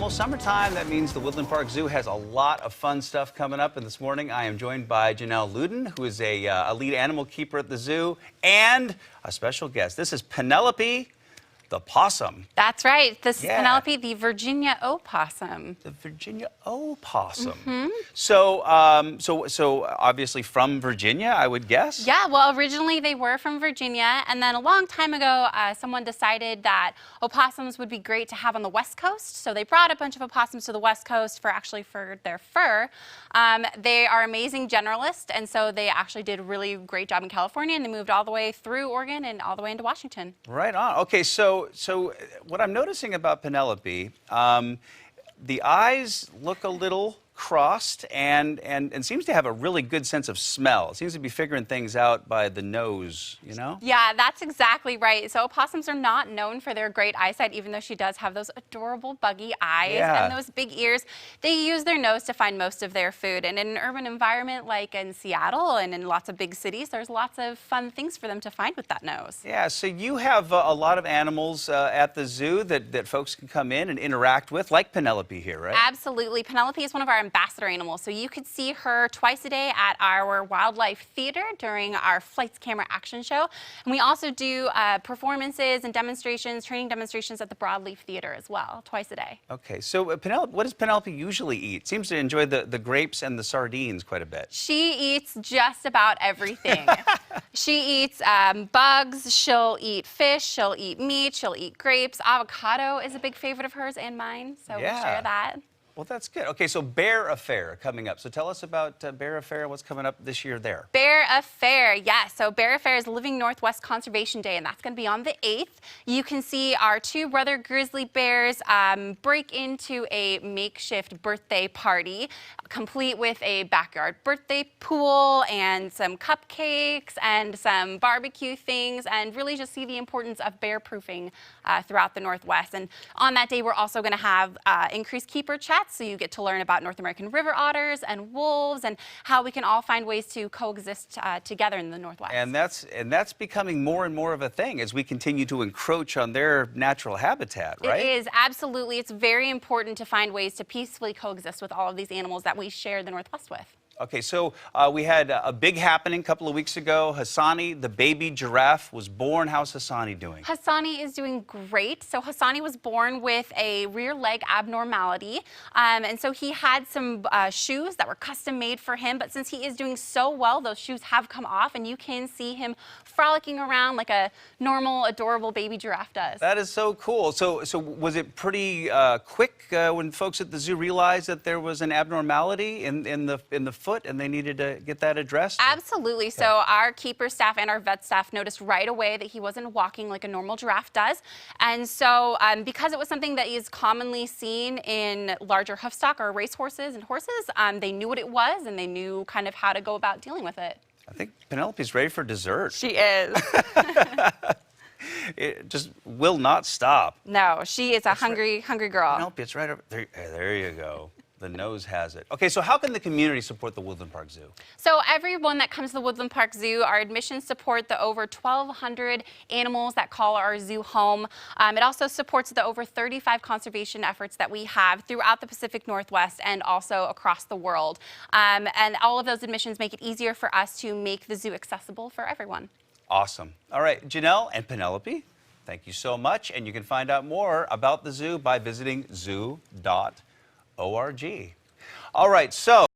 almost summertime. That means the Woodland Park Zoo has a lot of fun stuff coming up. And this morning, I am joined by Janelle Luden, who is a lead animal keeper at the zoo, and a special guest. This is Penelope the possum. That's right. This is Penelope, the Virginia opossum. The Virginia opossum. Mm-hmm. So obviously from Virginia, I would guess? Yeah, well, originally they were from Virginia, and then a long time ago, someone decided that opossums would be great to have on the West Coast, so they brought a bunch of opossums to the West Coast for their fur. They are amazing generalists, and so they actually did a really great job in California, and they moved all the way through Oregon and all the way into Washington. Right on. Okay, so what I'm noticing about Penelope, the eyes look a little crossed and seems to have a really good sense of smell. It seems to be figuring things out by the nose, you know? Yeah, that's exactly right. So opossums are not known for their great eyesight, even though she does have those adorable buggy eyes and those big ears. They use their nose to find most of their food. And in an urban environment like in Seattle and in lots of big cities, there's lots of fun things for them to find with that nose. Yeah, so you have a lot of animals at the zoo that folks can come in and interact with, like Penelope here, right? Absolutely. Penelope is one of our ambassador animals, so you could see her twice a day at our wildlife theater during our Flights Camera action show. And we also do performances and demonstrations, training demonstrations at the Broadleaf Theater as well, twice a day. Okay, so Penelope, what does Penelope usually eat? Seems to enjoy the grapes and the sardines quite a bit. She eats just about everything. She eats bugs, she'll eat fish, she'll eat meat, she'll eat grapes. Avocado is a big favorite of hers and mine, so we'll share that. Well, that's good. Okay, so Bear Affair coming up. So tell us about Bear Affair, what's coming up this year there. Bear Affair, yes. So Bear Affair is Living Northwest Conservation Day, and that's going to be on the 8th. You can see our two brother grizzly bears break into a makeshift birthday party, complete with a backyard birthday pool and some cupcakes and some barbecue things, and really just see the importance of bear proofing throughout the Northwest. And on that day, we're also going to have increased keeper chats. So you get to learn about North American river otters and wolves and how we can all find ways to coexist together in the Northwest. And that's becoming more and more of a thing as we continue to encroach on their natural habitat, right? It is, absolutely. It's very important to find ways to peacefully coexist with all of these animals that we share the Northwest with. Okay, so we had a big happening a couple of weeks ago. Hassani, the baby giraffe, was born. How's Hassani doing? Hassani is doing great. So Hassani was born with a rear leg abnormality. And so he had some shoes that were custom made for him. But since he is doing so well, those shoes have come off. And you can see him frolicking around like a normal, adorable baby giraffe does. That is so cool. So was it pretty quick when folks at the zoo realized that there was an abnormality in the foot and they needed to get that addressed? Absolutely. Okay. So our keeper staff and our vet staff noticed right away that he wasn't walking like a normal giraffe does. And so because it was something that is commonly seen in larger hoofstock or racehorses and horses, they knew what it was and they knew kind of how to go about dealing with it. I think Penelope's ready for dessert. She is. It just will not stop. No, she is a hungry girl. Penelope, it's right over there. There you go. The nose has it. Okay, so how can the community support the Woodland Park Zoo? So everyone that comes to the Woodland Park Zoo, our admissions support the over 1,200 animals that call our zoo home. It also supports the over 35 conservation efforts that we have throughout the Pacific Northwest and also across the world. And all of those admissions make it easier for us to make the zoo accessible for everyone. Awesome. All right, Janelle and Penelope, thank you so much. And you can find out more about the zoo by visiting zoo.org. All right, so